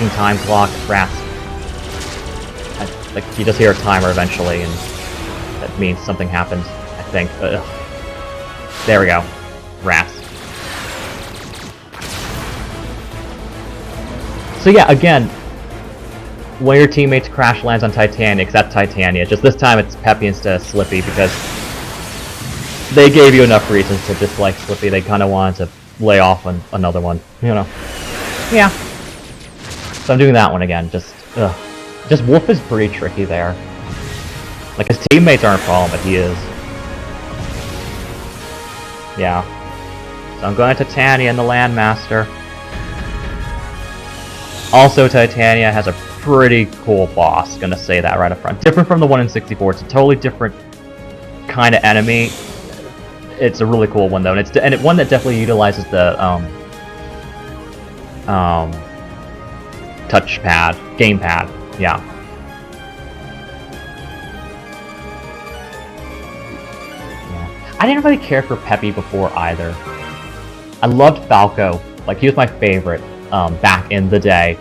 ticking time clock. Rats. Like, you just hear a timer eventually, and that means something happened, I think. There we go. Rats. So yeah, again, when your teammates crash lands on Titania, except Titania, just this time it's Peppy instead of Slippy, because they gave you enough reasons to dislike Slippy. They kind of wanted to lay off on another one, you know. Yeah. So I'm doing that one again, just Wolf is pretty tricky there. Like, his teammates aren't a problem, but he is. Yeah. So I'm going to Titania and the Landmaster. Also, Titania has a pretty cool boss, gonna say that right up front. Different from the one in 64, it's a totally different kind of enemy. It's a really cool one though, and one that definitely utilizes the touchpad, gamepad, yeah. I didn't really care for Peppy before either. I loved Falco, like he was my favorite back in the day.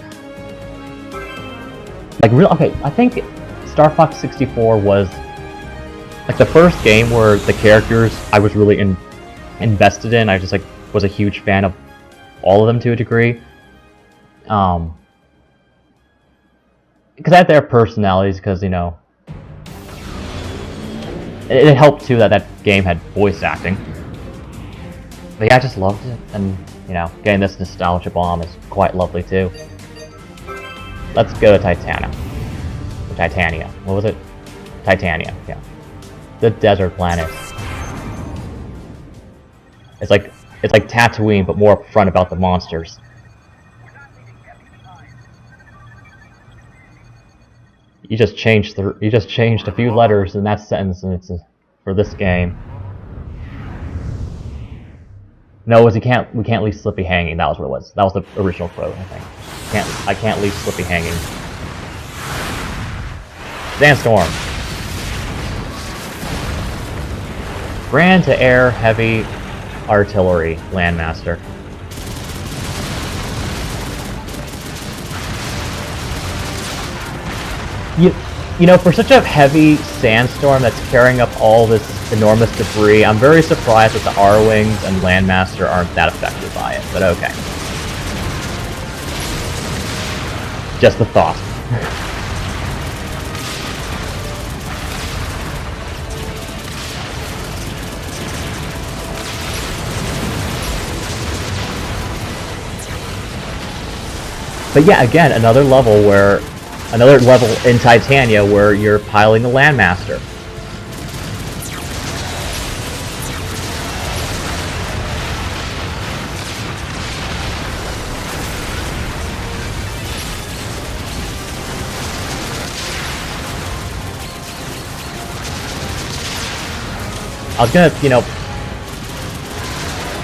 Like okay, I think Star Fox 64 was like the first game where the characters I was really invested in. I just like was a huge fan of all of them to a degree. Because I had their personalities, because, you know, it helped too that that game had voice acting. But yeah, I just loved it, and, you know, getting this nostalgia bomb is quite lovely too. Let's go to Titania. What was it? Titania, yeah. The desert planet. It's like Tatooine, but more upfront about the monsters. You just changed a few letters in that sentence, and it's for this game. No, it was we can't leave Slippy hanging. That was what it was. That was the original quote, I think. I can't leave Slippy hanging. Sandstorm. Grand to air heavy artillery, Landmaster. You know, for such a heavy sandstorm that's carrying up all this enormous debris, I'm very surprised that the R-Wings and Landmaster aren't that affected by it, but okay. Just a thought. But yeah, again, another level in Titania where you're piloting the Landmaster. I was gonna, you know,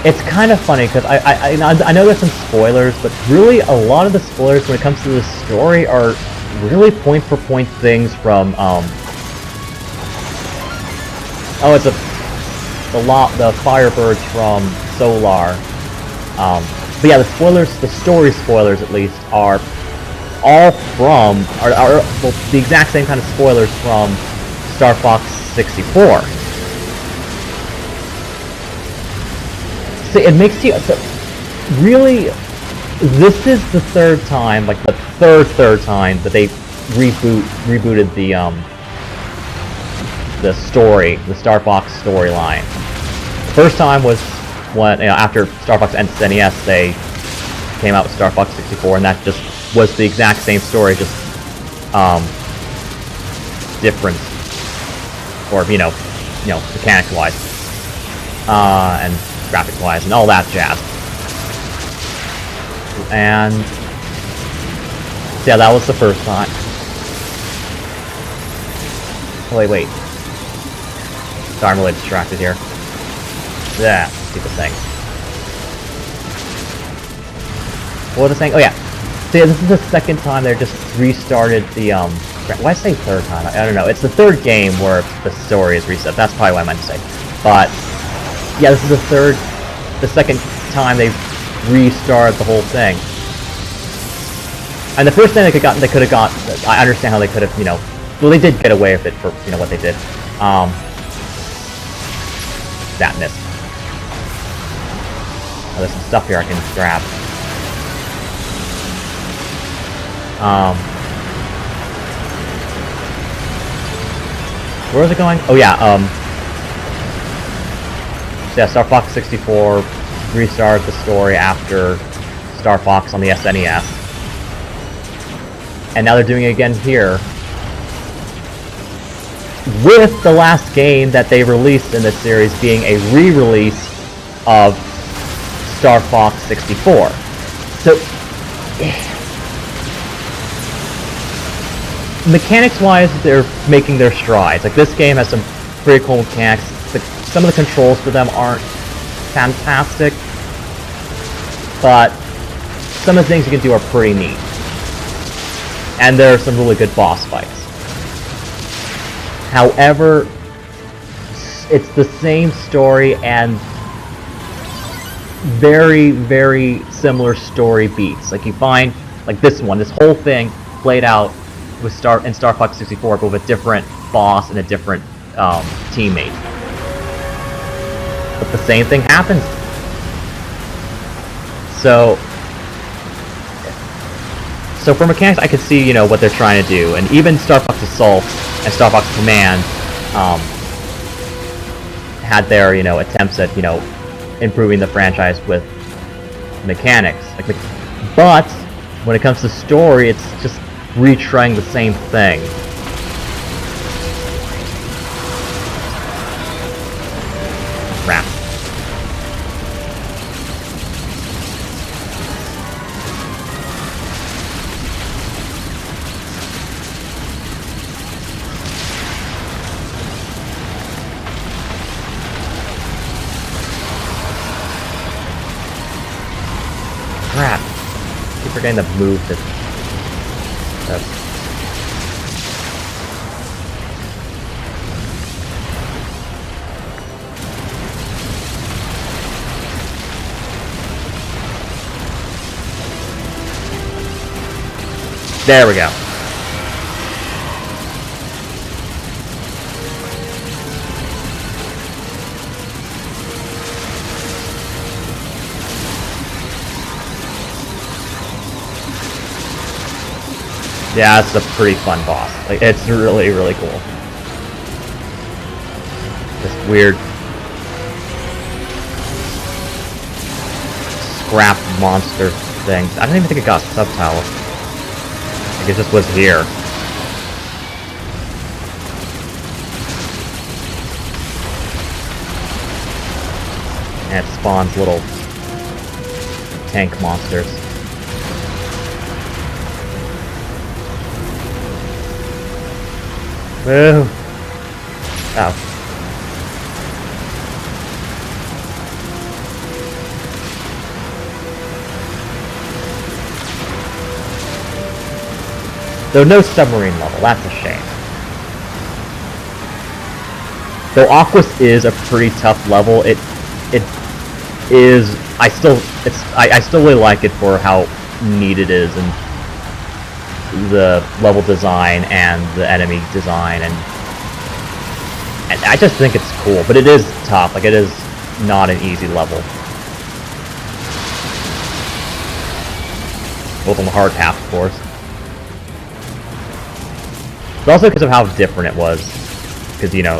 it's kind of funny because I know there's some spoilers, but really a lot of the spoilers when it comes to the story are really point-for-point things from it's the Firebirds from Solar. But yeah, the story spoilers at least are all from well, the exact same kind of spoilers from Star Fox 64. See, it makes you really. This is the third time, like the third time that they rebooted the story, the Star Fox storyline. The first time was when, you know, after Star Fox NES, they came out with Star Fox 64, and that just was the exact same story, just different, or you know, mechanics-wise, and graphics-wise, and all that jazz. And yeah, that was the first time. Oh, wait. Sorry, I'm really distracted here. Yeah, stupid thing. What was I saying? Oh yeah. So yeah, this is the second time they just restarted the why say third time? I don't know. It's the third game where the story is reset. That's probably what I meant to say. But yeah, this is the second time they've restart the whole thing. And the first thing they could have got, I understand how they could have, you know, well, they did get away with it for, you know, what they did. That missed. Oh, there's some stuff here I can grab. Where is it going? Oh yeah, so yeah, Star Fox 64 restarted the story after Star Fox on the SNES. And now they're doing it again here. With the last game that they released in this series being a re-release of Star Fox 64. So, mechanics-wise, they're making their strides. Like, this game has some pretty cool mechanics. Some of the controls for them aren't fantastic, but some of the things you can do are pretty neat. And there are some really good boss fights. However, it's the same story and very, very similar story beats. Like, you find, like this one, this whole thing played out with Star Fox 64, but with a different boss and a different teammate. But the same thing happens. So for mechanics, I could see, you know, what they're trying to do, and even Star Fox Assault and Star Fox Command had their, you know, attempts at, you know, improving the franchise with mechanics. But when it comes to story, it's just retrying the same thing. Crap. Crap. I keep forgetting to move this. There we go. Yeah, it's a pretty fun boss. Like, it's really, really cool. This weird scrap monster thing. I don't even think it got subtitles. Like, it just was here. And it spawns little tank monsters. Woo! Oh. Though no submarine level, that's a shame. Though Aquas is a pretty tough level, it is. I still really like it for how neat it is and the level design and the enemy design, and I just think it's cool. But it is tough. Like, it is not an easy level. Both on the hard half, of course. But also because of how different it was. Because, you know,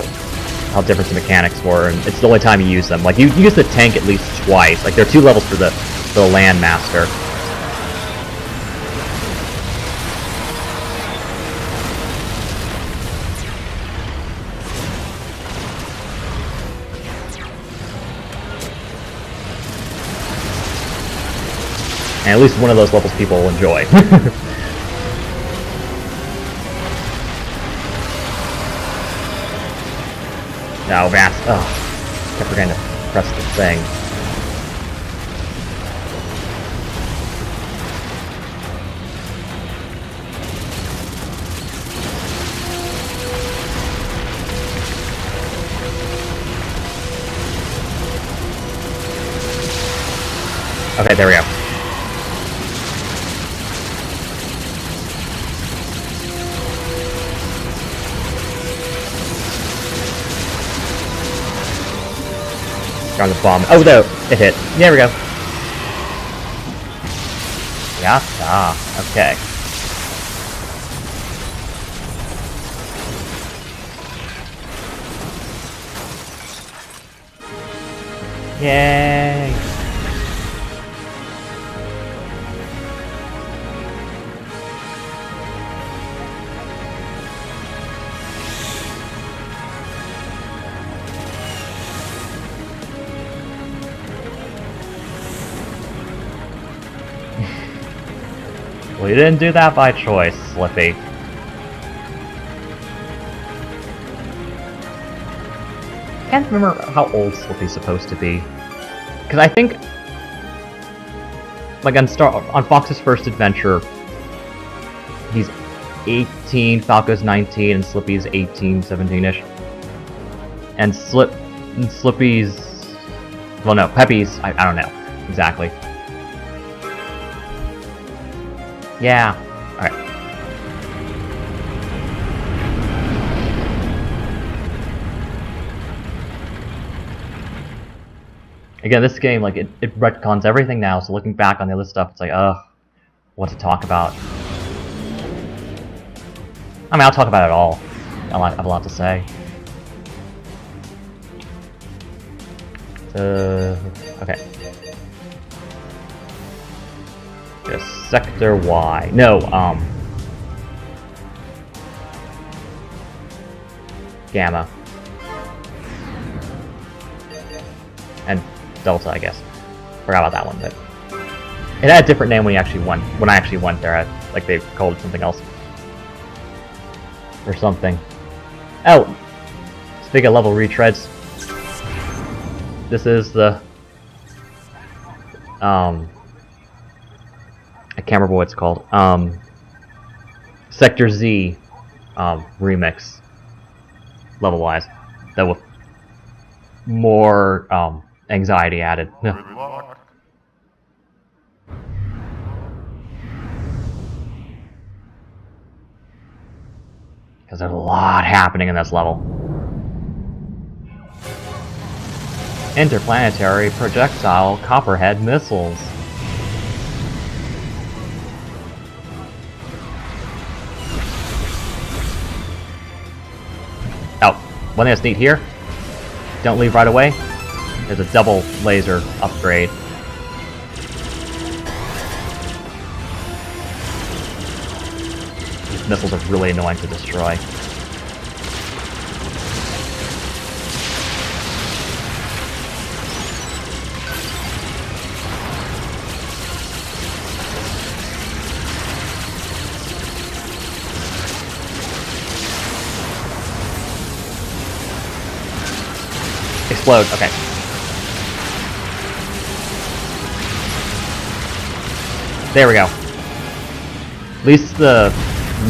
how different the mechanics were, and it's the only time you use them. Like, you use the tank at least twice. Like, there are 2 levels for the Landmaster. And at least one of those levels people will enjoy. No, Vast. Oh, kept forgetting to press the thing. Okay, there we go. On the bomb. Oh no! It hit. There we go. Yeah. Okay. Yay! Well, you didn't do that by choice, Slippy. I can't remember how old Slippy's supposed to be. Because I think, like on Fox's first adventure, he's 18, Falco's 19, and Slippy's 18, 17-ish. And Slippy's... well, no, Peppy's... I don't know exactly. Yeah. Alright. Again, this game, like, it retcons everything now, so looking back on the other stuff, it's like, ugh, what to talk about. I mean, I'll talk about it all. I have a lot to say. Okay. Yes, Sector Y. No, Gamma. And Delta, I guess. Forgot about that one, but it had a different name when I actually went there. Like they called it something else. Or something. Oh! Speaking of level retreads, this is the I can't remember what it's called. Sector Z remix, level-wise, that with more anxiety added. Because there's a lot happening in this level. Interplanetary projectile copperhead missiles. Oh, one thing that's neat here, don't leave right away, there's a double laser upgrade. These missiles are really annoying to destroy. Explode, okay. There we go. At least the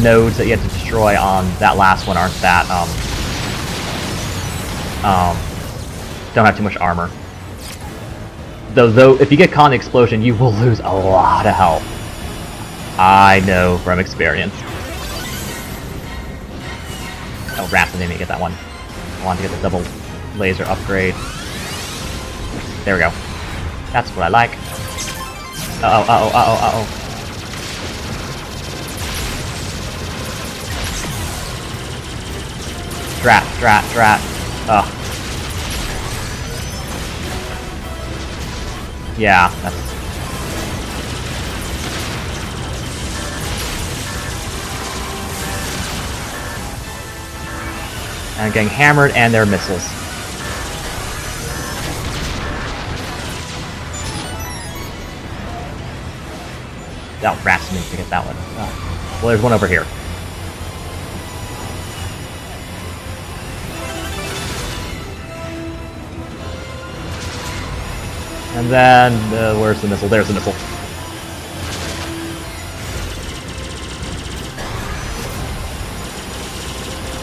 nodes that you have to destroy on that last one aren't that, don't have too much armor. Though, if you get caught in the explosion, you will lose a lot of health. I know from experience. Oh, rats, I didn't even get that one. I wanted to get the double laser upgrade. There we go. That's what I like. Uh-oh, uh-oh, uh-oh, uh-oh. Drat. Ugh. Yeah, that's... And I'm getting hammered, and they're missiles. Oh, rats need to get that one. Oh. Well, there's one over here. And then, where's the missile? There's the missile.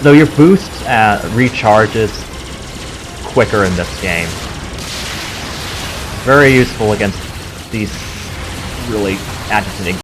Though your boost recharges quicker in this game. Very useful against these really agitating